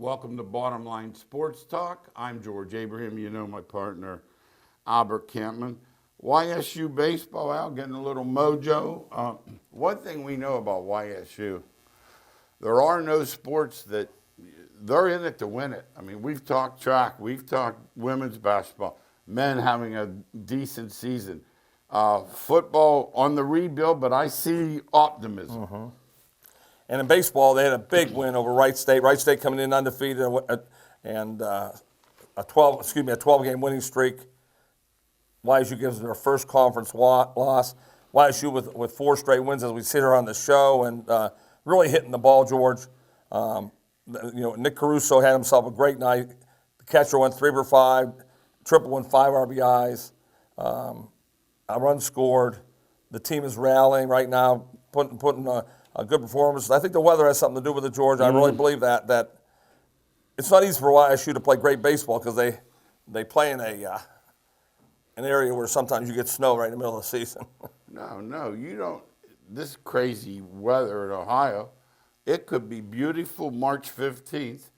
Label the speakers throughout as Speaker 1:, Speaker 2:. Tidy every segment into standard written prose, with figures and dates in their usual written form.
Speaker 1: Welcome to Bottom Line Sports Talk. I'm George Abraham. You know my partner, Albert Campman. YSU baseball out, getting a little mojo. One thing we know about YSU, there are no sports that they're in it to win it. I mean, we've talked track, we've talked women's basketball, men having a decent season. Football on the rebuild, but I see optimism.
Speaker 2: Mm-hmm. And in baseball, they had a big win over Wright State. Wright State coming in undefeated and a 12-game winning streak. YSU gives their first conference loss. YSU with 4 straight wins as we sit here on the show and really hitting the ball, George. Nick Caruso had himself a great night. The catcher went 3 for 5, triple went 5 RBIs. A run scored. The team is rallying right now, putting a good performance. I think the weather has something to do with it, George. I really believe that it's not easy for YSU to play great baseball because they play in an area where sometimes you get snow right in the middle of the season.
Speaker 1: No, you don't. This crazy weather in Ohio, it could be beautiful March 15th.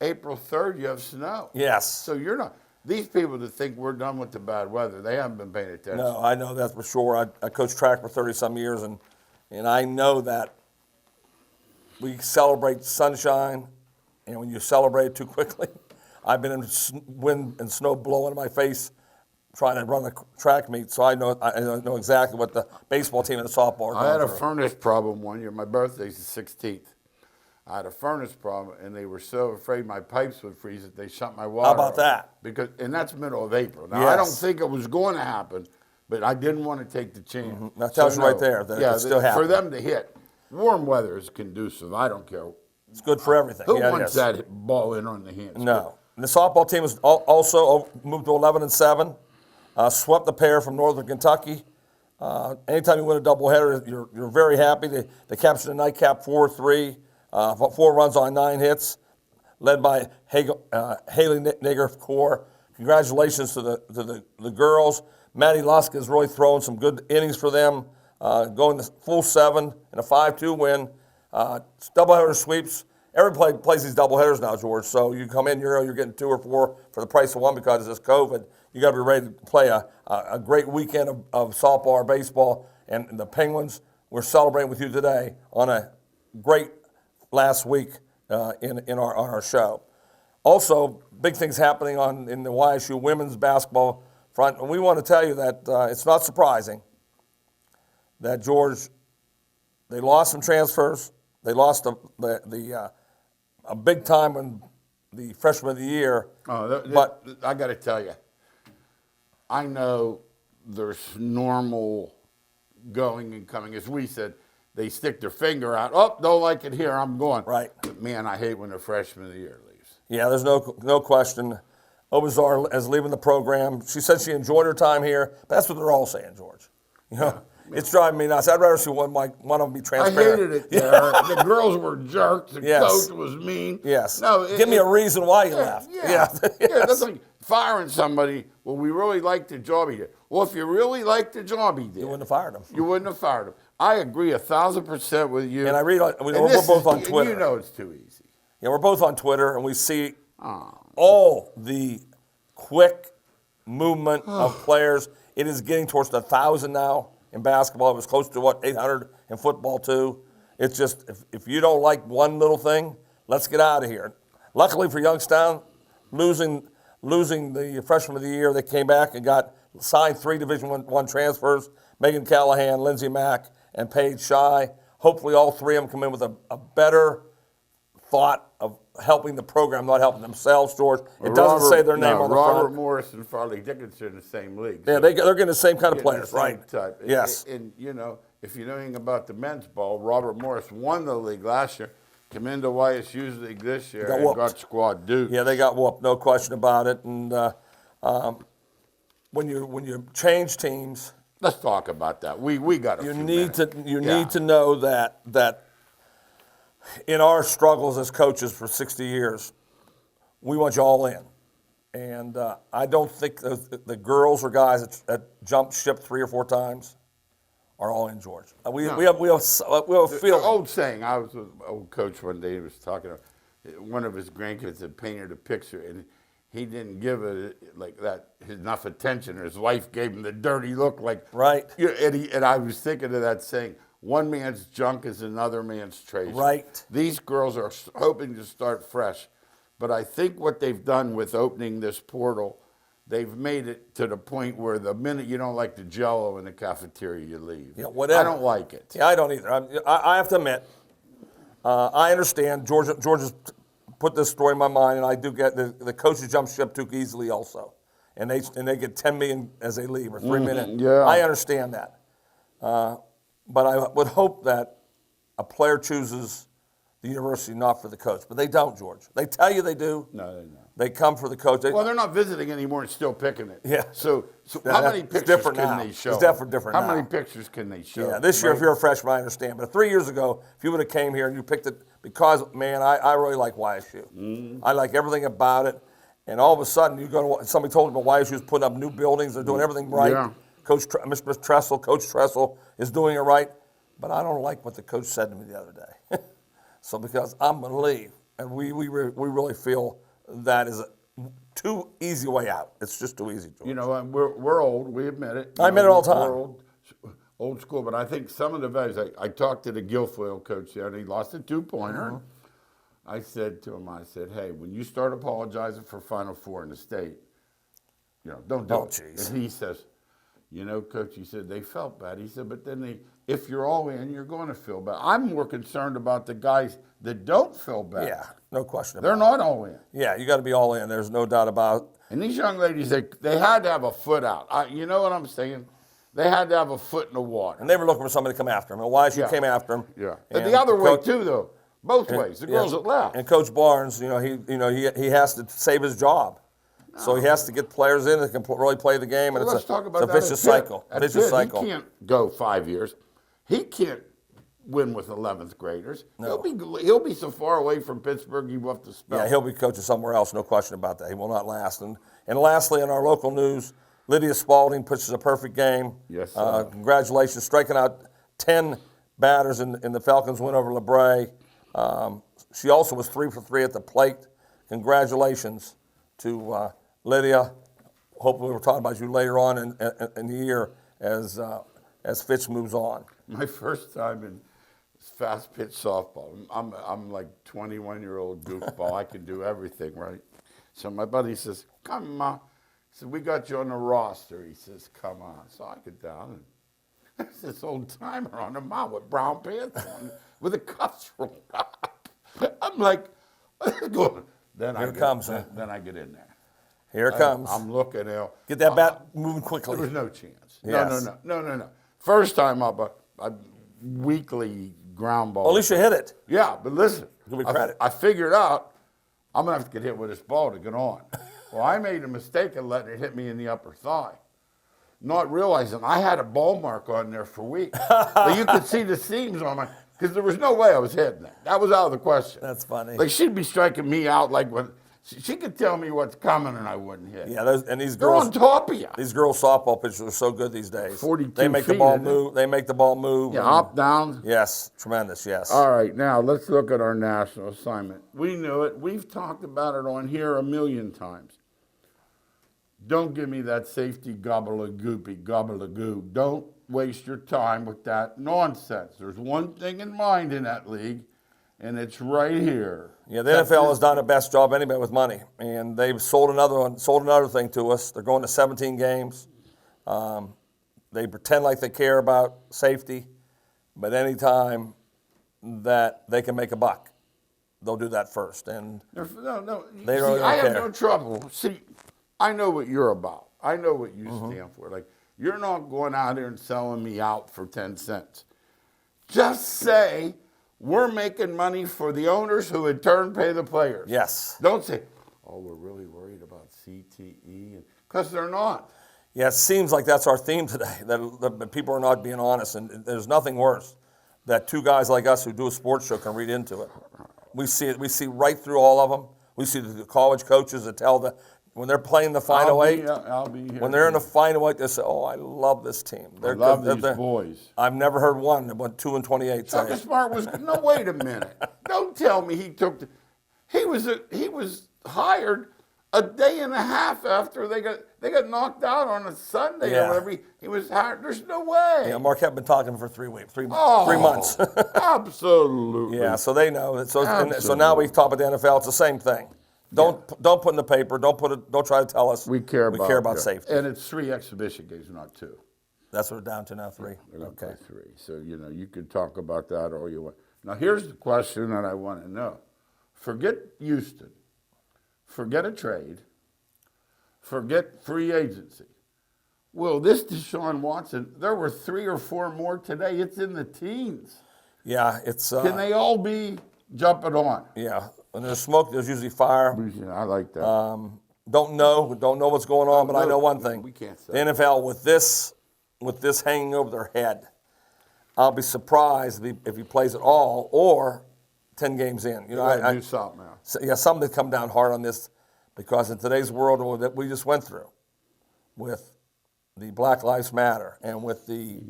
Speaker 1: April 3rd, you have snow.
Speaker 2: Yes.
Speaker 1: So you're not. These people that think we're done with the bad weather, they haven't been paying attention.
Speaker 2: No, I know that for sure. I coached track for 30-some years, and I know that we celebrate sunshine, and when you celebrate too quickly, I've been in wind and snow blowing in my face trying to run a track meet, so I know exactly what the baseball team and the softball are going
Speaker 1: I had a
Speaker 2: through.
Speaker 1: furnace problem one year. My birthday's the 16th. I had a furnace problem, and they were so afraid my pipes would freeze that they shut my water
Speaker 2: How about
Speaker 1: off.
Speaker 2: that?
Speaker 1: And that's middle of April. Now,
Speaker 2: Yes.
Speaker 1: I don't think it was going to happen, but I didn't want to take the chance.
Speaker 2: Mm-hmm. That tells you right there that it's still happening.
Speaker 1: For them to hit, warm weather is conducive. I don't care.
Speaker 2: It's good for everything.
Speaker 1: Who wants that ball in on the hands?
Speaker 2: No. And the softball team has also moved to 11-7, swept the pair from Northern Kentucky. Anytime you win a doubleheader, you're very happy. They captured a nightcap 4-3, 4 runs on 9 hits, led by Haley Nigger Core. Congratulations to the girls. Maddie Lusk has really thrown some good innings for them, going the full 7 and a 5-2 win. Doubleheader sweeps. Everybody plays these doubleheaders now, George. So you come in, you're getting 2 or 4 for the price of 1 because of this COVID. You got to be ready to play a great weekend of softball or baseball. And the Penguins, we're celebrating with you today on a great last week on our show. Also, big things happening in the YSU women's basketball front. And we want to tell you that it's not surprising that, George, they lost some transfers. They lost a big time in the freshman of the year.
Speaker 1: But I got to tell you, I know there's normal going and coming. As we said, they stick their finger out. Oh, don't like it here, I'm going.
Speaker 2: Right.
Speaker 1: But man, I hate when the freshman of the year leaves.
Speaker 2: Yeah, there's no question. Obazar is leaving the program. She said she enjoyed her time here. But that's what they're all saying, George. You know, it's driving me nuts. I'd rather see one of them be transparent.
Speaker 1: I hated it there. The girls were jerks. The coach was mean.
Speaker 2: Yes.
Speaker 1: No,
Speaker 2: give me a reason why you left.
Speaker 1: Yeah. That's like firing somebody. Well, we really liked the job he did. Well, if you really liked the job he did,
Speaker 2: you wouldn't have fired him.
Speaker 1: You wouldn't have fired him. I agree 1,000% with you.
Speaker 2: And I read, we're both on Twitter.
Speaker 1: You know it's too easy.
Speaker 2: Yeah, we're both on Twitter, and we see all the quick movement of players. It is getting towards 1,000 now in basketball. It was close to 800 in football too. It's just if you don't like one little thing, let's get out of here. Luckily for Youngstown, losing the freshman of the year, they came back and signed 3 Division I transfers: Megan Callahan, Lindsey Mack, and Paige Shy. Hopefully, all 3 of them come in with a better thought of helping the program, not helping themselves, George. It doesn't say their name on the front.
Speaker 1: Robert Morris and Farley Dickinson are in the same league.
Speaker 2: Yeah, they're getting the same kind of players, right?
Speaker 1: Type.
Speaker 2: Yes.
Speaker 1: And, you know, if you know anything about the men's ball, Robert Morris won the league last year, come into YSU's league this year, and got squad dukes.
Speaker 2: Yeah, they got whooped, no question about it. And when you change teams,
Speaker 1: let's talk about that. We got
Speaker 2: you need to know that in our struggles as coaches for 60 years, we want you all in. And I don't think the girls or guys that jumped ship 3 or 4 times are all in, George. We have a feel.
Speaker 1: The old saying, I was with an old coach one day, he was talking about, one of his grandkids had painted a picture, and he didn't give it like that enough attention. His wife gave him the dirty look, like
Speaker 2: Right.
Speaker 1: And I was thinking of that saying, "One man's junk is another man's treasure."
Speaker 2: Right.
Speaker 1: These girls are hoping to start fresh, but I think what they've done with opening this portal, they've made it to the point where the minute you don't like the Jell-O in the cafeteria, you leave.
Speaker 2: Yeah, whatever.
Speaker 1: I don't like it.
Speaker 2: Yeah, I don't either. I have to admit, I understand Georgia's put this story in my mind, and I do get the coaches jump ship too easily also, and they get $10 million as they leave or $3 million.
Speaker 1: Yeah.
Speaker 2: I understand that, but I would hope that a player chooses the university not for the coach, but they don't, George. They tell you they do.
Speaker 1: No, they don't.
Speaker 2: They come for the coach.
Speaker 1: Well, they're not visiting anymore and still picking it.
Speaker 2: Yeah.
Speaker 1: So
Speaker 2: Yeah,
Speaker 1: how many
Speaker 2: it's
Speaker 1: pictures
Speaker 2: different
Speaker 1: can
Speaker 2: now.
Speaker 1: they show?
Speaker 2: It's definitely different
Speaker 1: How
Speaker 2: now.
Speaker 1: many pictures can they show?
Speaker 2: Yeah, this year, if you're a freshman, I understand. But 3 years ago, if you would have came here and you picked it, because, man, I really like YSU. I like everything about it. And all of a sudden, you go to, somebody told me about YSU's putting up new buildings. They're doing everything right.
Speaker 1: Yeah.
Speaker 2: Mr. Tressel, Coach Tressel is doing it right. But I don't like what the coach said to me the other day. So because I'm going to leave, and we really feel that is a too easy way out. It's just too easy, George.
Speaker 1: You know, we're old. We admit it.
Speaker 2: I admit it all the time.
Speaker 1: We're old school, but I think some of the values. I talked to the Guilfoyle coach there, and he lost a 2-pointer. I said to him, I said, "Hey, when you start apologizing for Final Four in the state, don't do it."
Speaker 2: Geez.
Speaker 1: And he says, "You know, Coach," he said, "they felt bad." He said, "But then if you're all in, you're going to feel bad." I'm more concerned about the guys that don't feel bad.
Speaker 2: Yeah, no question about
Speaker 1: They're
Speaker 2: it.
Speaker 1: not all in.
Speaker 2: Yeah, you got to be all in. There's no doubt about it.
Speaker 1: And these young ladies, they had to have a foot out. You know what I'm saying? They had to have a foot in the water.
Speaker 2: And they were looking for somebody to come after him. And YSU
Speaker 1: Yeah.
Speaker 2: came after him.
Speaker 1: Yeah.
Speaker 2: And
Speaker 1: the other way
Speaker 2: Coach-
Speaker 1: too, though. Both ways. The girls that left.
Speaker 2: And Coach Barnes, he has to save his job. So he has to get players in that can really play the game, and
Speaker 1: Well,
Speaker 2: it's
Speaker 1: let's talk
Speaker 2: a
Speaker 1: about that.
Speaker 2: vicious cycle.
Speaker 1: At
Speaker 2: Vicious
Speaker 1: Pitt,
Speaker 2: cycle.
Speaker 1: He can't go 5 years. He can't win with 11th graders.
Speaker 2: No.
Speaker 1: He'll be so far away from Pittsburgh, he will have to spell.
Speaker 2: Yeah, he'll be coaching somewhere else, no question about that. He will not last. And lastly, in our local news, Lydia Spalding pitches a perfect game.
Speaker 1: Yes, sir.
Speaker 2: Congratulations, striking out 10 batters in the Falcons' win over LeBray. She also was 3 for 3 at the plate. Congratulations to Lydia. Hopefully we'll talk about you later on in the year as Fitch moves on.
Speaker 1: My first time in fast pitch softball. I'm like 21-year-old goofball. I can do everything, right? So my buddy says, "Come on." He said, "We got you on the roster." He says, "Come on." So I get down, and there's this old timer on the mound with brown pants on, with the cuffs rolled up. I'm like, "What's going on?" Then
Speaker 2: Here it comes, huh?
Speaker 1: Then I get in there.
Speaker 2: Here it comes.
Speaker 1: I'm looking out.
Speaker 2: Get that bat moving quickly.
Speaker 1: There was no chance.
Speaker 2: Yes.
Speaker 1: No. First time up, a weekly ground ball.
Speaker 2: Well, at least you hit it.
Speaker 1: Yeah, but listen,
Speaker 2: Give me credit.
Speaker 1: I figured out I'm going to have to get hit with this ball to get on. Well, I made a mistake of letting it hit me in the upper thigh, not realizing I had a ball mark on there for weeks. But you could see the seams on my, because there was no way I was hitting that. That was out of the question.
Speaker 2: That's funny.
Speaker 1: Like, she'd be striking me out like when, she could tell me what's coming and I wouldn't hit.
Speaker 2: Yeah, and these
Speaker 1: They're
Speaker 2: girls
Speaker 1: on top of you.
Speaker 2: These girls softball pitchers are so good these days.
Speaker 1: 42
Speaker 2: They make the
Speaker 1: feet,
Speaker 2: ball
Speaker 1: isn't it?
Speaker 2: move. They make the ball move.
Speaker 1: Yeah, up, down.
Speaker 2: Yes, tremendous. Yes.
Speaker 1: All right, now let's look at our national assignment. We knew it. We've talked about it on here a million times. Don't give me that safety gobbledygook. Don't waste your time with that nonsense. There's one thing in mind in that league, and it's right here.
Speaker 2: Yeah, the NFL has done the best job anybody with money, and they've sold another thing to us. They're going to 17 games. They pretend like they care about safety, but anytime that they can make a buck, they'll do that first. And
Speaker 1: No.
Speaker 2: They
Speaker 1: See,
Speaker 2: really don't
Speaker 1: I have
Speaker 2: care.
Speaker 1: no trouble. See, I know what you're about. I know what you stand for. Like, you're not going out there and selling me out for 10 cents. Just say, we're making money for the owners who in turn pay the players.
Speaker 2: yes.
Speaker 1: Don't say, oh, we're really worried about CTE, because they're not.
Speaker 2: Yeah, it seems like that's our theme today, that people are not being honest, and there's nothing worse that two guys like us who do a sports show can read into it. We see it. We see right through all of them. We see the college coaches that tell when they're playing the Final Eight,
Speaker 1: I'll be here.
Speaker 2: when they're in the Final Eight, they say, oh, I love this team.
Speaker 1: I love these boys.
Speaker 2: I've never heard one that went 2-28.
Speaker 1: Tucker Smart was, no, wait a minute. Don't tell me he took He was hired a day and a half after they got knocked out on a Sunday
Speaker 2: Yeah.
Speaker 1: or whatever. He was hired. There's no way.
Speaker 2: Yeah, Marquette been talking for 3 weeks, 3
Speaker 1: Oh,
Speaker 2: 3 months.
Speaker 1: Absolutely.
Speaker 2: Yeah, so they know. So
Speaker 1: Absolutely.
Speaker 2: now we talk about the NFL. It's the same thing. Don't put in the paper. Don't try to tell us
Speaker 1: We care about yeah.
Speaker 2: safety.
Speaker 1: And it's 3 exhibition games, not 2.
Speaker 2: That's what we're down to now. 3.
Speaker 1: They're going to
Speaker 2: Okay.
Speaker 1: play 3. So, you could talk about that all you want. Now, here's the question that I want to know. Forget Houston. Forget a trade. Forget free agency. Well, this Deshaun Watson, there were 3 or 4 more today. It's in the teens.
Speaker 2: Yeah, it's.
Speaker 1: Can they all be jumping on?
Speaker 2: Yeah, when there's smoke, there's usually fire.
Speaker 1: I like that.
Speaker 2: Don't know what's going on, but I know one thing.
Speaker 1: We can't say.
Speaker 2: The NFL with this hanging over their head, I'll be surprised if he plays at all or 10 games in. You know,
Speaker 1: I do something now.
Speaker 2: So, yeah, something to come down hard on this, because in today's world that we just went through, with the Black Lives Matter and with the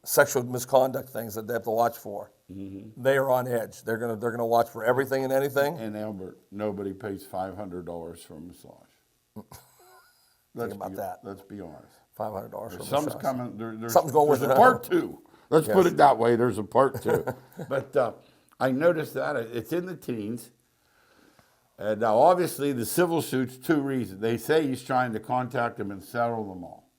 Speaker 2: sexual misconduct things that they have to watch for, they are on edge. They're gonna watch for everything and anything.
Speaker 1: And Albert, nobody pays $500 for a massage.
Speaker 2: Think about that.
Speaker 1: Let's be honest.
Speaker 2: $500 for
Speaker 1: Something's
Speaker 2: massage.
Speaker 1: coming. There's
Speaker 2: Something's going with
Speaker 1: there's
Speaker 2: it.
Speaker 1: a part 2. Let's
Speaker 2: Yes.
Speaker 1: put it that way. There's a part 2. But I noticed that it's in the teens. And now, obviously, the civil suit's 2 reasons. They say he's trying to contact them and settle them all.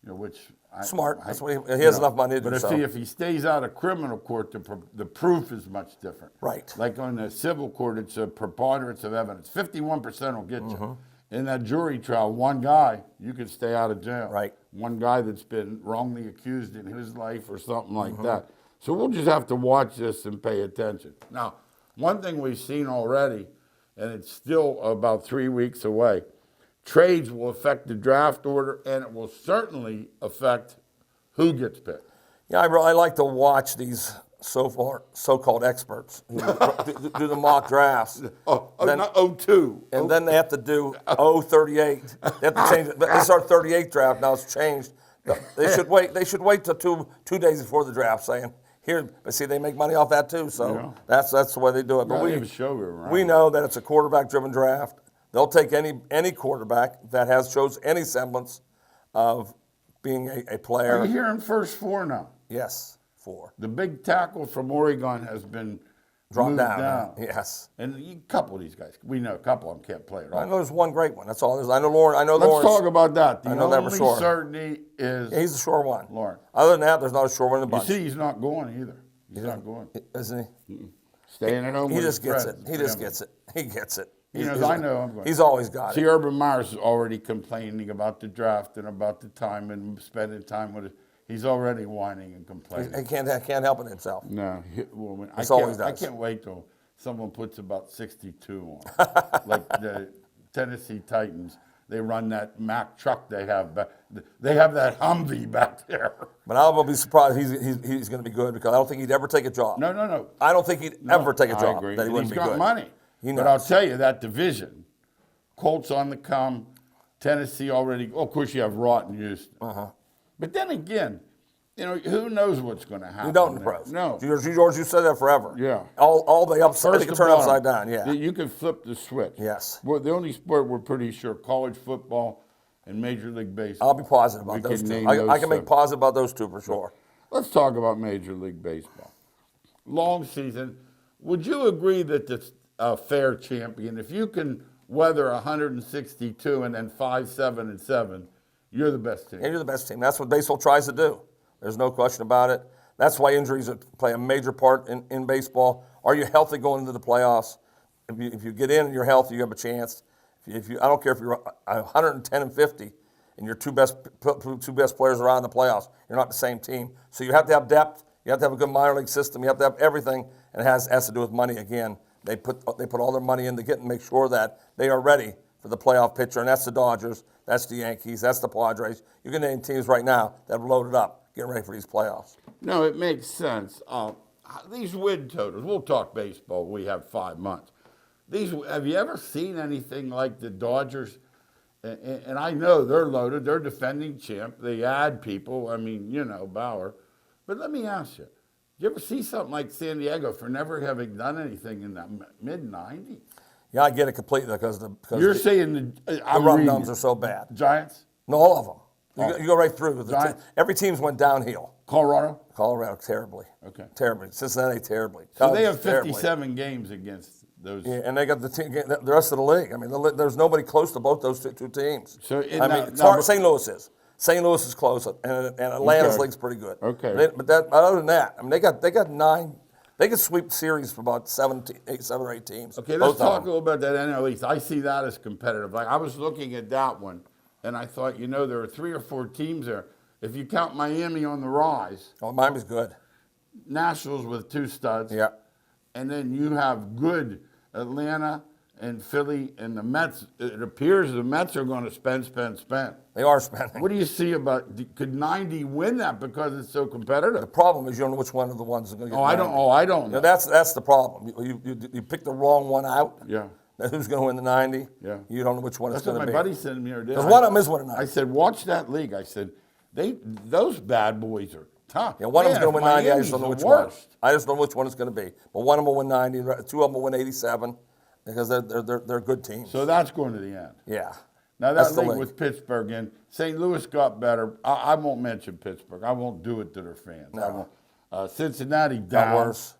Speaker 1: Which
Speaker 2: Smart. That's what he has enough money to do.
Speaker 1: But
Speaker 2: so.
Speaker 1: if he stays out of criminal court, the proof is much different.
Speaker 2: Right.
Speaker 1: Like on the civil court, it's a preponderance of evidence. 51% will get you. In that jury trial, one guy, you can stay out of jail.
Speaker 2: Right.
Speaker 1: One guy that's been wrongly accused in his life or something like that. So we'll just have to watch this and pay attention. Now, one thing we've seen already, and it's still about 3 weeks away, trades will affect the draft order, and it will certainly affect who gets picked.
Speaker 2: Yeah, I like to watch these so-called experts who do the mock drafts.
Speaker 1: Not 02.
Speaker 2: And then they have to do 038. They have to change it. This is our 38 draft. Now it's changed. They should wait. They should wait till two days before the draft, saying here. But see, they make money off that too. So that's the way they do it. But we know that it's a quarterback-driven draft. They'll take any quarterback that shows any semblance of being a player.
Speaker 1: Are you hearing first 4 now?
Speaker 2: Yes, 4.
Speaker 1: The big tackle from Oregon has been
Speaker 2: Dropped
Speaker 1: moved
Speaker 2: down. Yes.
Speaker 1: And a couple of these guys, we know a couple of them can't play at all.
Speaker 2: I know there's one great one. That's all. I know Lauren.
Speaker 1: Let's talk about that. The
Speaker 2: I know that for
Speaker 1: only
Speaker 2: sure.
Speaker 1: certainty is
Speaker 2: He's the sure one.
Speaker 1: Lauren.
Speaker 2: Other than that, there's not a sure one in the
Speaker 1: You
Speaker 2: bunch.
Speaker 1: see, he's not going either. He's not going.
Speaker 2: Isn't he?
Speaker 1: Staying at home.
Speaker 2: He
Speaker 1: with
Speaker 2: just
Speaker 1: his
Speaker 2: gets it.
Speaker 1: friends.
Speaker 2: He just gets it. He gets it.
Speaker 1: I know I'm going.
Speaker 2: He's always got
Speaker 1: See,
Speaker 2: it.
Speaker 1: Urban Meyer's already complaining about the draft and about the time and spending time with it. He's already whining and complaining.
Speaker 2: He can't help it himself.
Speaker 1: No, I can't wait till someone puts about 62 on. Like the Tennessee Titans, they run that Mack truck they have back. They have that Humvee back there.
Speaker 2: But I'll be surprised he's going to be good, because I don't think he'd ever take a job.
Speaker 1: No.
Speaker 2: I don't think he'd ever take a job.
Speaker 1: I agree.
Speaker 2: That he wouldn't
Speaker 1: He's
Speaker 2: be
Speaker 1: got
Speaker 2: good.
Speaker 1: money. But I'll tell you, that division, Colts on the come, Tennessee already. Oh, of course, you have Rott and Houston. But then again, who knows what's going to happen?
Speaker 2: You don't in the pros.
Speaker 1: No.
Speaker 2: George, you said that forever.
Speaker 1: Yeah.
Speaker 2: All the upside, they can turn
Speaker 1: bottom,
Speaker 2: upside down. Yeah.
Speaker 1: You can flip the switch.
Speaker 2: Yes.
Speaker 1: Well, the only sport we're pretty sure, college football and Major League Baseball.
Speaker 2: I'll be positive about those two. I can make positive about those two for sure.
Speaker 1: Let's talk about Major League Baseball. Long season. Would you agree that the fair champion, if you can weather 162 and then 5-7-7, you're the best team?
Speaker 2: And you're the best team. That's what baseball tries to do. There's no question about it. That's why injuries play a major part in baseball. Are you healthy going into the playoffs? If you get in and you're healthy, you have a chance. I don't care if you're 110 and 50 and your two best players are out in the playoffs, you're not the same team. So you have to have depth. You have to have a good minor league system. You have to have everything, and it has to do with money again. They put all their money in to make sure that they are ready for the playoff picture, and that's the Dodgers, that's the Yankees, that's the Padres. You can name teams right now that have loaded up, getting ready for these playoffs.
Speaker 1: No, it makes sense. These win totals, we'll talk baseball, we have 5 months. Have you ever seen anything like the Dodgers? And I know they're loaded, they're defending champ, they add people, Bauer. But let me ask you, you ever see something like San Diego for never having done anything in the mid-'90s?
Speaker 2: Yeah, I get it completely because
Speaker 1: You're saying
Speaker 2: the rum-dums are so bad.
Speaker 1: Giants?
Speaker 2: No, all of them. You go right through.
Speaker 1: Giants?
Speaker 2: Every team's went downhill.
Speaker 1: Colorado?
Speaker 2: Colorado, terribly.
Speaker 1: Okay.
Speaker 2: Terribly. Cincinnati, terribly.
Speaker 1: So they have
Speaker 2: Cubs, terribly.
Speaker 1: 57 games against those.
Speaker 2: Yeah, and they got the rest of the league. I mean, there's nobody close to both those two teams.
Speaker 1: So
Speaker 2: it's hard. St. Louis is. St. Louis is close, and Atlanta's league's pretty good.
Speaker 1: Okay.
Speaker 2: But other than that, I mean, they got 9. They could sweep series for about 7 or 8 teams.
Speaker 1: Okay, let's talk a little about that NL East. I see that as competitive. Like I was looking at that one, and I thought, there are 3 or 4 teams there. If you count Miami on the rise,
Speaker 2: Miami's good.
Speaker 1: Nationals with 2 studs.
Speaker 2: Yeah.
Speaker 1: And then you have good Atlanta and Philly and the Mets. It appears the Mets are going to spend.
Speaker 2: They are spending.
Speaker 1: What do you see could 90 win that because it's so competitive?
Speaker 2: The problem is you don't know which one of the ones are going to get.
Speaker 1: I don't know.
Speaker 2: That's the problem. You pick the wrong one out.
Speaker 1: Yeah.
Speaker 2: Who's going to win the 90?
Speaker 1: Yeah.
Speaker 2: You don't know which one it's
Speaker 1: That's
Speaker 2: going
Speaker 1: what
Speaker 2: to
Speaker 1: my
Speaker 2: be.
Speaker 1: buddy said to me the other day.
Speaker 2: Because one of them is winning 90.
Speaker 1: I said, watch that league. I said, those bad boys are tough.
Speaker 2: Yeah, one of them's going to win 90. I just don't know which one.
Speaker 1: Worst.
Speaker 2: I just don't know which one it's going to be. But one of them will win 90. 2 of them will win 87 because they're good teams.
Speaker 1: So that's going to the end.
Speaker 2: Yeah.
Speaker 1: Now that league with Pittsburgh and St. Louis got better. I won't mention Pittsburgh. I won't do it to their fans.
Speaker 2: No.
Speaker 1: I won't. Cincinnati down.
Speaker 2: Got worse.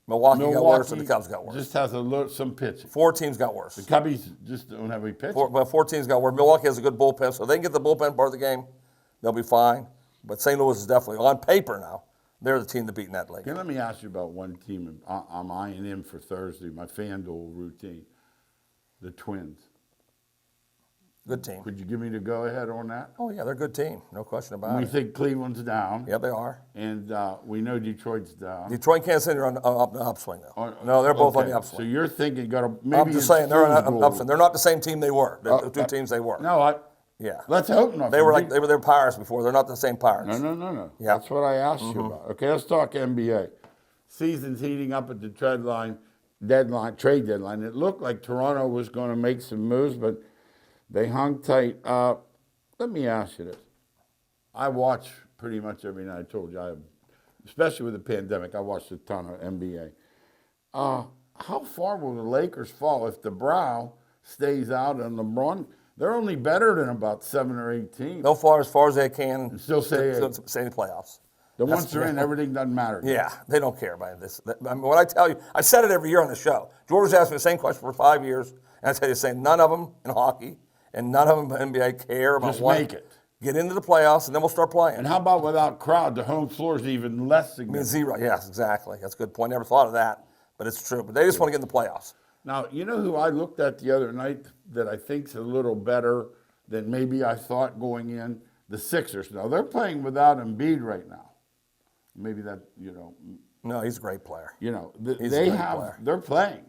Speaker 2: Milwaukee got worse, and the Cubs got worse.
Speaker 1: Just has some pitching.
Speaker 2: 4 teams got worse.
Speaker 1: The Cubbies just don't have any pitching.
Speaker 2: 4 teams got worse. Milwaukee has a good bullpen, so if they can get the bullpen part of the game, they'll be fine. But St. Louis is definitely, on paper now, they're the team to beat in that league.
Speaker 1: Okay, let me ask you about one team I'm eyeing in for Thursday, my FanDuel routine, the Twins.
Speaker 2: Good team.
Speaker 1: Could you give me the go-ahead on that?
Speaker 2: Oh, yeah, they're a good team. No question about
Speaker 1: We
Speaker 2: it.
Speaker 1: think Cleveland's down.
Speaker 2: Yeah, they are.
Speaker 1: And we know Detroit's down.
Speaker 2: Detroit and Kansas City are on the upswing, though.
Speaker 1: Oh,
Speaker 2: No, they're both on
Speaker 1: okay.
Speaker 2: the upswing.
Speaker 1: So you're thinking, maybe
Speaker 2: I'm just saying, they're on
Speaker 1: Fool's
Speaker 2: the upswing. They're not the same team they were. The 2 teams they were.
Speaker 1: No,
Speaker 2: Yeah.
Speaker 1: let's hope not.
Speaker 2: They were Pirates before. They're not the same Pirates.
Speaker 1: No.
Speaker 2: Yeah.
Speaker 1: That's what I asked you about. Okay, let's talk NBA. Season's heating up at the trade deadline. It looked like Toronto was going to make some moves, but they hung tight. Let me ask you this. I watch pretty much every night. I told you, especially with the pandemic, I watched a ton of NBA. How far will the Lakers fall if the Brow stays out and LeBron? They're only better than about 7 or 8 teams.
Speaker 2: Go far as they can.
Speaker 1: And still say
Speaker 2: the playoffs.
Speaker 1: Once they're in, everything doesn't matter.
Speaker 2: Yeah, they don't care about this. I mean, what I tell you, I said it every year on the show. George asked me the same question for 5 years, and I tell you the same. None of them in hockey and none of them in NBA care about
Speaker 1: Just
Speaker 2: what.
Speaker 1: make it.
Speaker 2: Get into the playoffs, and then we'll start playing.
Speaker 1: And how about without crowd? The home floor is even less
Speaker 2: I mean,
Speaker 1: significant.
Speaker 2: 0. Yes, exactly. That's a good point. Never thought of that, but it's true. But they just want to get in the playoffs.
Speaker 1: Now, you know who I looked at the other night that I think's a little better than maybe I thought going in? The Sixers. Now, they're playing without Embiid right now. Maybe that,
Speaker 2: No, he's a great player.
Speaker 1: He's
Speaker 2: a great player.
Speaker 1: They're playing.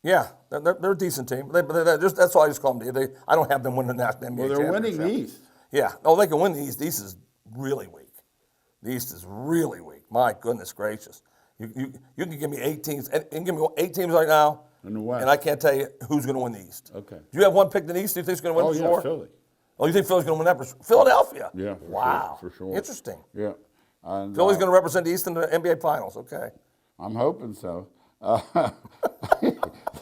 Speaker 2: Yeah, they're a decent team. That's why I just call them. I don't have them win the national NBA
Speaker 1: Well, they're winning the East.
Speaker 2: Yeah. Oh, they can win the East. The East is really weak. The East is really weak. My goodness gracious. You can give me 8 teams. You can give me 8 teams right now.
Speaker 1: In the West.
Speaker 2: And I can't tell you who's going to win the East.
Speaker 1: Okay.
Speaker 2: Do you have one pick in the East? Do you think is going to win
Speaker 1: Oh,
Speaker 2: for
Speaker 1: yeah,
Speaker 2: sure?
Speaker 1: Philly.
Speaker 2: Oh, you think Philly's going to win that? Philadelphia?
Speaker 1: Yeah,
Speaker 2: Wow.
Speaker 1: for sure.
Speaker 2: Interesting.
Speaker 1: Yeah. And,
Speaker 2: Philly's going to represent the East in the NBA Finals. Okay.
Speaker 1: I'm hoping so.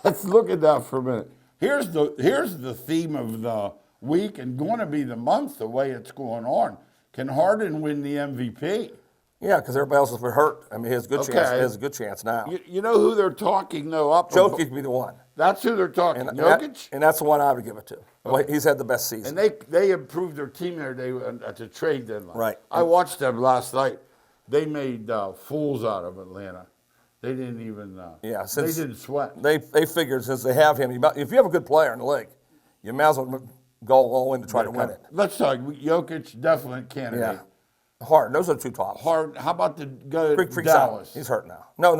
Speaker 1: Let's look at that for a minute. Here's the theme of the week and going to be the month the way it's going on. Can Harden win the MVP?
Speaker 2: Yeah, because everybody else has been hurt. I mean, he has a good chance. He has a good chance now.
Speaker 1: You know who they're talking though up?
Speaker 2: Jokic could be the one.
Speaker 1: That's who they're talking. Jokic.
Speaker 2: And that's the one I would give it to. Well, he's had the best season.
Speaker 1: And they improved their team there at the trade deadline.
Speaker 2: Right.
Speaker 1: I watched them last night. They made fools out of Atlanta. They didn't even. They didn't sweat.
Speaker 2: They figured since they have him, if you have a good player in the league, you might as well go all in to try to win it.
Speaker 1: Let's talk. Jokic, definite candidate.
Speaker 2: Yeah. Harden, those are the 2 tops.
Speaker 1: Harden. How about the guy
Speaker 2: Freaks
Speaker 1: Dallas?
Speaker 2: out. He's hurt now. No.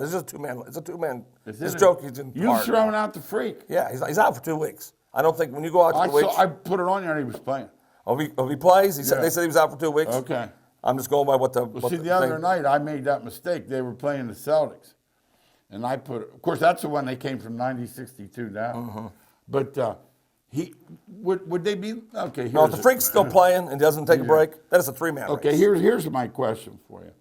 Speaker 2: It's just a 2-man. It's a 2-man. It's Jokic and
Speaker 1: You've
Speaker 2: Harden.
Speaker 1: thrown out the freak.
Speaker 2: Yeah, he's out for 2 weeks. I don't think when you go out 2 weeks.
Speaker 1: I put it on there and he was playing.
Speaker 2: If he plays, they said he was out for 2 weeks.
Speaker 1: Okay.
Speaker 2: I'm just going by what the.
Speaker 1: The other night I made that mistake. They were playing the Celtics, and I of course that's the one they came from 90-62 down.
Speaker 2: Mm-hmm.
Speaker 1: But he would they be okay?
Speaker 2: No, if the freak's still playing and doesn't take a break, then it's a 3-man
Speaker 1: Okay,
Speaker 2: race.
Speaker 1: here's my question for you.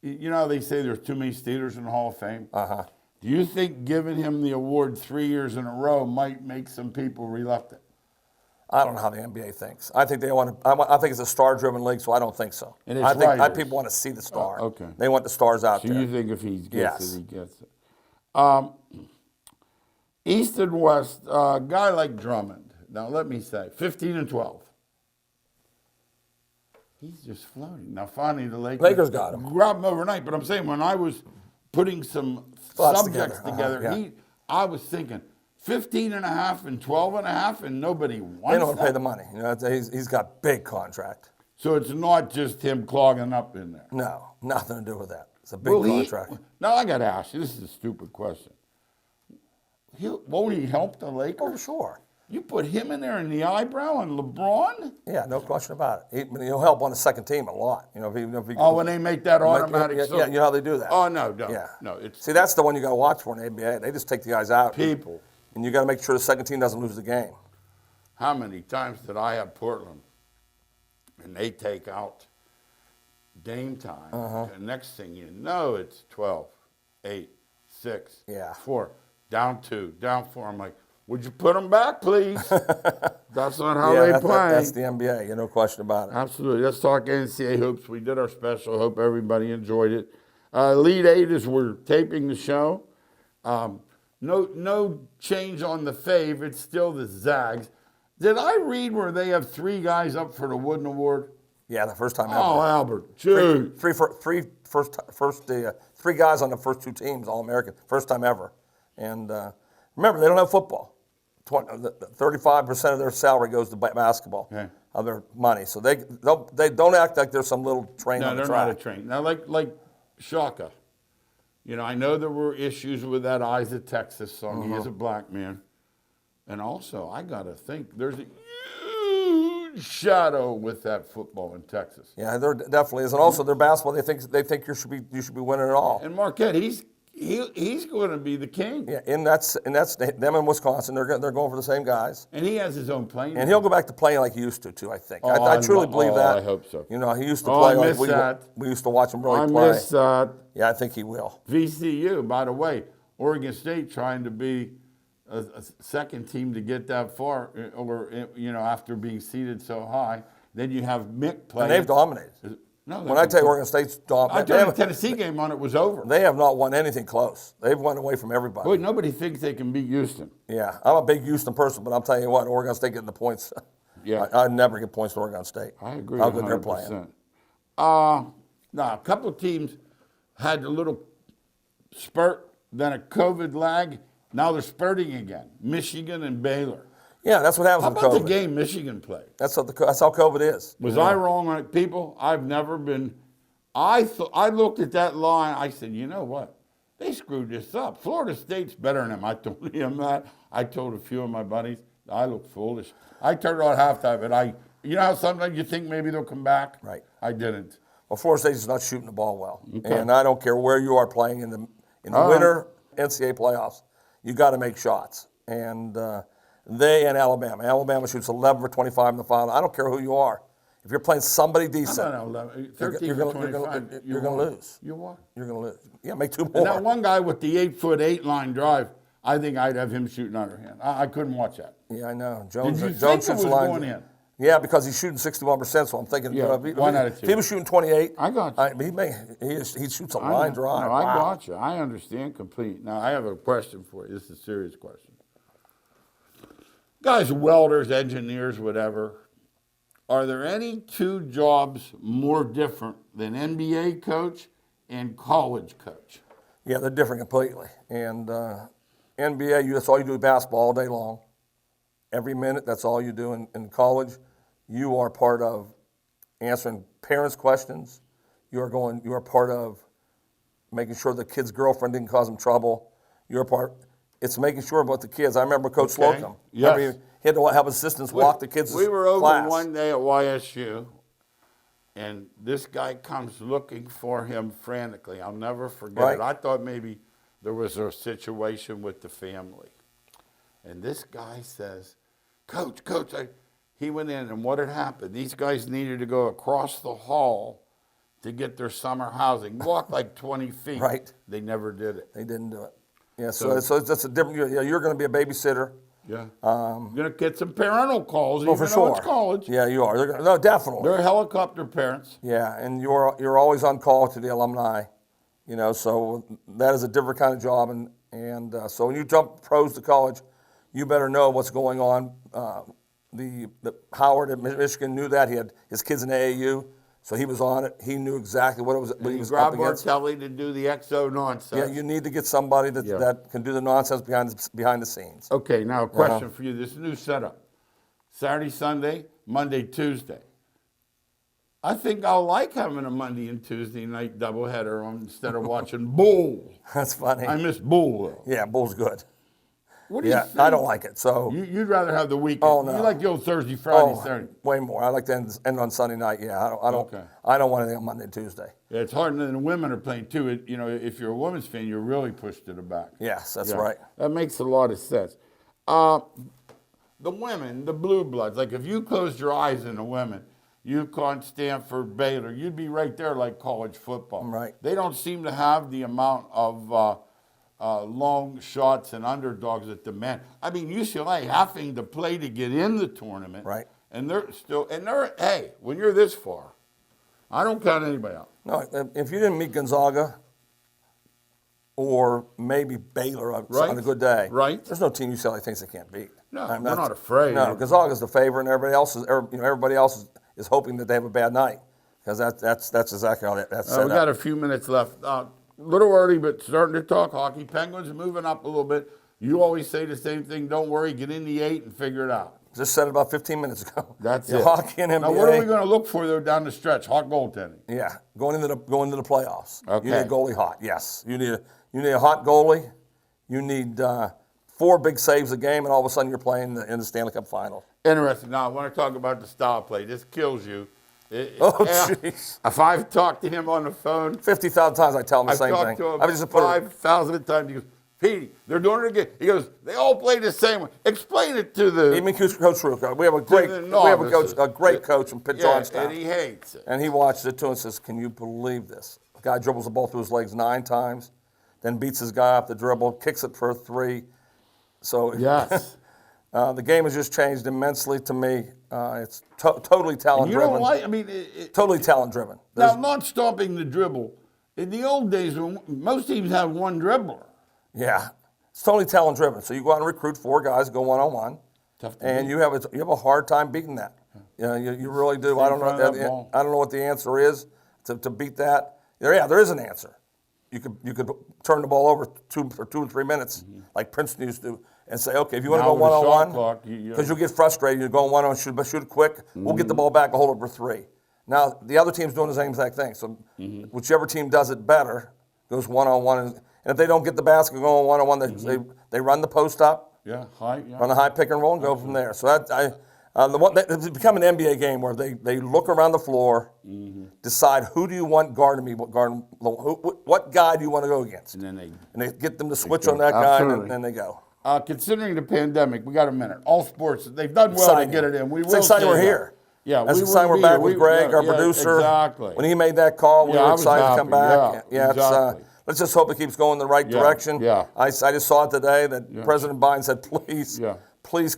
Speaker 1: You know how they say there's too many Steelers in the Hall of Fame?
Speaker 2: Uh-huh.
Speaker 1: Do you think giving him the award 3 years in a row might make some people reluctant?
Speaker 2: I don't know how the NBA thinks. I think they want to. I think it's a star-driven league, so I don't think so.
Speaker 1: And it's
Speaker 2: I think
Speaker 1: writers.
Speaker 2: people want to see the star.
Speaker 1: Okay.
Speaker 2: They want the stars out
Speaker 1: So
Speaker 2: there.
Speaker 1: you think if he gets
Speaker 2: Yes.
Speaker 1: it, he gets it. East and West, a guy like Drummond. Now let me say, 15 and 12. He's just floating. Now finally the
Speaker 2: Lakers got him.
Speaker 1: Grabbed him overnight. But I'm saying when I was putting some
Speaker 2: Thoughts
Speaker 1: subjects
Speaker 2: together.
Speaker 1: together,
Speaker 2: Yeah.
Speaker 1: I was thinking 15 and a half and 12 and a half, and nobody wants
Speaker 2: They don't want to pay
Speaker 1: that.
Speaker 2: the money. You know, he's got big contract.
Speaker 1: So it's not just him clogging up in there.
Speaker 2: No, nothing to do with that. It's a big
Speaker 1: Will
Speaker 2: contract.
Speaker 1: Now I got to ask you, this is a stupid question. Won't he help the Lakers?
Speaker 2: Oh, sure.
Speaker 1: You put him in there in the eyebrow and LeBron?
Speaker 2: Yeah, no question about it. He'll help on the second team a lot. You know, if he
Speaker 1: Oh, when they make that automatic.
Speaker 2: yeah, you know how they do that.
Speaker 1: Oh, no.
Speaker 2: Yeah.
Speaker 1: No, it's
Speaker 2: See, that's the one you got to watch for in the NBA. They just take the guys out.
Speaker 1: people.
Speaker 2: And you got to make sure the second team doesn't lose the game.
Speaker 1: How many times did I have Portland and they take out game time? And next thing you know, it's 12, 8, 6,
Speaker 2: Yeah.
Speaker 1: 4, down 2, down 4. I'm like, would you put them back, please? That's not how
Speaker 2: Yeah,
Speaker 1: they
Speaker 2: that's,
Speaker 1: play.
Speaker 2: that's the NBA. No question about it.
Speaker 1: Absolutely. Let's talk Ncaa Hoops. We did our special. Hope everybody enjoyed it. Lead 8 is we're taping the show. No change on the fave. It's still the Zags. Did I read where they have 3 guys up for the Wooden Award?
Speaker 2: Yeah, the first time ever.
Speaker 1: Oh, Albert, dude.
Speaker 2: Three guys on the first 2 teams, All-American. First time ever. And remember, they don't have football. 35% of their salary goes to basketball,
Speaker 1: Okay.
Speaker 2: of their money. So they don't act like there's some little train
Speaker 1: No,
Speaker 2: on the
Speaker 1: they're
Speaker 2: track.
Speaker 1: not a train. Now, like Shaka. You know, I know there were issues with that Eyes of Texas song. He is a black man. And also, I got to think, there's a huge shadow with that football in Texas.
Speaker 2: Yeah, there definitely is. And also, their basketball, they think you should be winning it all.
Speaker 1: And Marquette, he's going to be the king.
Speaker 2: Yeah, and that's them in Wisconsin. They're going for the same guys.
Speaker 1: And he has his own playing.
Speaker 2: And he'll go back to playing like he used to, too, I think.
Speaker 1: Oh,
Speaker 2: I truly believe that.
Speaker 1: I hope so.
Speaker 2: You know, he used to
Speaker 1: Oh,
Speaker 2: play
Speaker 1: I
Speaker 2: like
Speaker 1: miss that.
Speaker 2: we used to watch him really
Speaker 1: I
Speaker 2: play.
Speaker 1: miss that.
Speaker 2: Yeah, I think he will.
Speaker 1: VCU, by the way, Oregon State trying to be a second team to get that far, or after being seeded so high. Then you have Mick playing.
Speaker 2: And they've dominated.
Speaker 1: No,
Speaker 2: When I tell you Oregon State's
Speaker 1: I
Speaker 2: dominated,
Speaker 1: turned the Tennessee game on, it was over.
Speaker 2: they have not won anything close. They've won away from everybody.
Speaker 1: Boy, nobody thinks they can beat Houston.
Speaker 2: Yeah, I'm a big Houston person, but I'm telling you what, Oregon State getting the points.
Speaker 1: Yeah.
Speaker 2: I'd never get points to Oregon State.
Speaker 1: I agree.
Speaker 2: How good they're
Speaker 1: 100%.
Speaker 2: playing.
Speaker 1: Now, a couple of teams had a little spurt, then a COVID lag. Now they're spurting again. Michigan and Baylor.
Speaker 2: Yeah, that's what happens
Speaker 1: How
Speaker 2: with
Speaker 1: about
Speaker 2: COVID.
Speaker 1: the game Michigan played?
Speaker 2: That's how COVID is.
Speaker 1: Was I wrong on it? People, I've never been. I looked at that line. I said, you know what? They screwed this up. Florida State's better than them. I told him that. I told a few of my buddies. I look foolish. I turned on halftime, and you know how sometimes you think maybe they'll come back?
Speaker 2: Right.
Speaker 1: I didn't.
Speaker 2: Well, Florida State's not shooting the ball well,
Speaker 1: Okay.
Speaker 2: and I don't care where you are playing in the winter NCAA playoffs. You got to make shots, and they and Alabama shoots 11 for 25 in the final. I don't care who you are. If you're playing somebody
Speaker 1: I'm
Speaker 2: decent,
Speaker 1: not 11, 13
Speaker 2: you're
Speaker 1: for
Speaker 2: gonna
Speaker 1: 25.
Speaker 2: you're gonna lose.
Speaker 1: You what?
Speaker 2: You're going to lose. Yeah, make 2 more.
Speaker 1: And that one guy with the 8'8" line drive, I think I'd have him shooting underhand. I couldn't watch that.
Speaker 2: Yeah, I know. Jones
Speaker 1: Did you think
Speaker 2: Jones
Speaker 1: it
Speaker 2: shoots
Speaker 1: was
Speaker 2: the line.
Speaker 1: going in?
Speaker 2: Yeah, because he's shooting 61%, so I'm thinking,
Speaker 1: Yeah,
Speaker 2: if
Speaker 1: 1 out of 2.
Speaker 2: he was shooting 28,
Speaker 1: I got you.
Speaker 2: he shoots a line drive.
Speaker 1: No, I
Speaker 2: Wow.
Speaker 1: got you. I understand completely. Now, I have a question for you. This is a serious question. Guys, welders, engineers, whatever, are there any 2 jobs more different than NBA coach and college coach?
Speaker 2: Yeah, they're different completely. And NBA, that's all you do is basketball all day long. Every minute, that's all you do. In college, you are part of answering parents' questions. You are part of making sure the kid's girlfriend didn't cause him trouble. It's making sure about the kids. I remember Coach Slocum.
Speaker 1: Yes.
Speaker 2: He had to have assistants walk the kids to
Speaker 1: We were over
Speaker 2: class.
Speaker 1: one day at YSU, and this guy comes looking for him frantically. I'll never forget
Speaker 2: Right.
Speaker 1: it. I thought maybe there was a situation with the family. And this guy says, Coach, he went in, and what had happened? These guys needed to go across the hall to get their summer housing. Walk like 20 feet.
Speaker 2: Right.
Speaker 1: They never did it.
Speaker 2: They didn't do it. Yeah, so that's a different. You're going to be a babysitter.
Speaker 1: Yeah. You're going to get some parental calls,
Speaker 2: Oh,
Speaker 1: even
Speaker 2: for
Speaker 1: though
Speaker 2: sure.
Speaker 1: it's college.
Speaker 2: Yeah, you are. No, definitely.
Speaker 1: They're helicopter parents.
Speaker 2: Yeah, and you're always on call to the alumni, so that is a different kind of job. And so when you jump pros to college, you better know what's going on. The Howard at Michigan knew that. He had his kids in AAU, so he was on it. He knew exactly what he was up against.
Speaker 1: Bartelli to do the XO nonsense.
Speaker 2: Yeah, you need to get somebody that can do the nonsense behind the scenes.
Speaker 1: Okay, now a question for you. This new setup, Saturday, Sunday, Monday, Tuesday. I think I'll like having a Monday and Tuesday night doubleheader instead of watching Bull.
Speaker 2: That's funny.
Speaker 1: I miss Bull, though.
Speaker 2: Yeah, Bull's good.
Speaker 1: What do you think?
Speaker 2: I don't like it. So
Speaker 1: You'd rather have the weekend.
Speaker 2: Oh, no.
Speaker 1: You like the old Thursday, Friday, Saturday.
Speaker 2: way more. I like to end on Sunday night. Yeah, I don't.
Speaker 1: Okay.
Speaker 2: I don't want anything on Monday and Tuesday.
Speaker 1: Yeah, it's hard, and then the women are playing too. If you're a women's fan, you're really pushed to the back.
Speaker 2: Yes, that's
Speaker 1: Yeah.
Speaker 2: right.
Speaker 1: That makes a lot of sense. The women, the blue bloods, like if you closed your eyes in the women, UConn, Stanford, Baylor, you'd be right there like college football.
Speaker 2: Right.
Speaker 1: They don't seem to have the amount of long shots and underdogs that demand. I mean, UCLA having to play to get in the tournament.
Speaker 2: Right.
Speaker 1: And hey, when you're this far, I don't count anybody out.
Speaker 2: No, if you didn't meet Gonzaga or maybe Baylor on a good day,
Speaker 1: Right.
Speaker 2: there's no team UCLA thinks they can't beat.
Speaker 1: No, they're not afraid.
Speaker 2: No, Gonzaga's the favorite, and everybody else is hoping that they have a bad night because that's exactly how that's set
Speaker 1: We
Speaker 2: up.
Speaker 1: got a few minutes left. Little early, but starting to talk hockey. Penguins are moving up a little bit. You always say the same thing. Don't worry, get in the 8 and figure it out.
Speaker 2: Just said it about 15 minutes ago.
Speaker 1: That's
Speaker 2: Yeah,
Speaker 1: it.
Speaker 2: Hockey and NBA.
Speaker 1: Now, what are we going to look for though down the stretch? Hot goaltending.
Speaker 2: Yeah, going into the playoffs.
Speaker 1: Okay.
Speaker 2: You need a goalie hot. Yes, you need a hot goalie. You need 4 big saves a game, and all of a sudden you're playing in the Stanley Cup Final.
Speaker 1: Interesting. Now, I want to talk about the style play. This kills you.
Speaker 2: Jeez.
Speaker 1: If I've talked to him on the phone,
Speaker 2: 50,000 times I tell him the
Speaker 1: I've
Speaker 2: same
Speaker 1: talked
Speaker 2: thing.
Speaker 1: to him
Speaker 2: I just put it.
Speaker 1: 5,000 times. He goes, Petey, they're doing it again. He goes, they all play the same way. Explain it to the
Speaker 2: Even Coach Ruka. We have a great coach in Pitt Johnstown.
Speaker 1: and he hates it.
Speaker 2: And he watches it too and says, "Can you believe this? The guy dribbles the ball through his legs 9 times, then beats his guy off the dribble, kicks it for a 3." So
Speaker 1: Yes.
Speaker 2: the game has just changed immensely to me. It's totally talent
Speaker 1: You
Speaker 2: driven.
Speaker 1: don't like,
Speaker 2: Totally talent driven.
Speaker 1: now, not stopping the dribble. In the old days, when most teams had one dribbler.
Speaker 2: Yeah, it's totally talent driven. So you go out and recruit 4 guys, go 1-on-1,
Speaker 1: Tough to
Speaker 2: and
Speaker 1: beat.
Speaker 2: you have a hard time beating that. You really do. I don't
Speaker 1: in front of that
Speaker 2: know.
Speaker 1: ball.
Speaker 2: I don't know what the answer is to beat that. There is an answer. You could turn the ball over for 2 or 3 minutes, like Princeton used to, and say, okay, if you want to
Speaker 1: Now
Speaker 2: go
Speaker 1: with the shot
Speaker 2: 1-on-1,
Speaker 1: clock,
Speaker 2: because you'll get frustrated, you're going 1-on-1, shoot it quick. We'll get the ball back and hold it for 3. Now the other team's doing the same exact thing. So whichever team does it better goes 1-on-1, and if they don't get the basket going 1-on-1, they run the post up,
Speaker 1: Yeah, high. Yeah.
Speaker 2: run the high pick and roll, and go from there. So it's become an NBA game where they look around the floor, decide who do you want guarding me, what guy do you want to go against,
Speaker 1: And then
Speaker 2: and they get them to switch on that guy,
Speaker 1: Absolutely.
Speaker 2: and then they go.
Speaker 1: Considering the pandemic, we got a minute. All sports, they've done well
Speaker 2: Exciting.
Speaker 1: to get it in. We
Speaker 2: It's
Speaker 1: will
Speaker 2: exciting
Speaker 1: say
Speaker 2: we're
Speaker 1: that.
Speaker 2: here.
Speaker 1: Yeah,
Speaker 2: That's
Speaker 1: we
Speaker 2: exciting
Speaker 1: wouldn't
Speaker 2: we're
Speaker 1: be
Speaker 2: back
Speaker 1: here.
Speaker 2: with Greg, our producer.
Speaker 1: Exactly.
Speaker 2: When he made that call, we
Speaker 1: Yeah, I
Speaker 2: were
Speaker 1: was
Speaker 2: excited to come
Speaker 1: happy.
Speaker 2: back.
Speaker 1: Yeah, exactly.
Speaker 2: Let's just hope it keeps going in the right direction.
Speaker 1: yeah.
Speaker 2: I just saw it today that President Biden said, please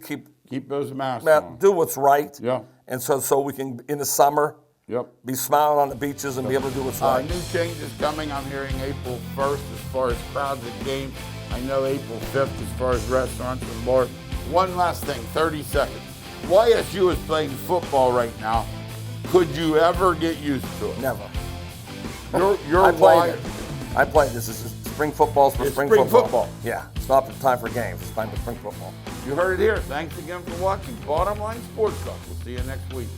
Speaker 1: Keep those masks on.
Speaker 2: do what's right.
Speaker 1: Yeah.
Speaker 2: And so we can, in the summer,
Speaker 1: Yep.
Speaker 2: be smiling on the beaches and be able to do what's right.
Speaker 1: New changes coming. I'm hearing April 1st as far as crowds at games. I know April 5th as far as restaurants and bars. One last thing, 30 seconds. YSU is playing football right now. Could you ever get used to it?
Speaker 2: Never.
Speaker 1: You're
Speaker 2: I played it. I played this. This is spring football's for
Speaker 1: It's
Speaker 2: spring
Speaker 1: spring
Speaker 2: football.
Speaker 1: football.
Speaker 2: Yeah. It's not time for games. It's time for spring football.
Speaker 1: You heard it here. Thanks again for watching Bottom Line Sports Talk. We'll see you next week.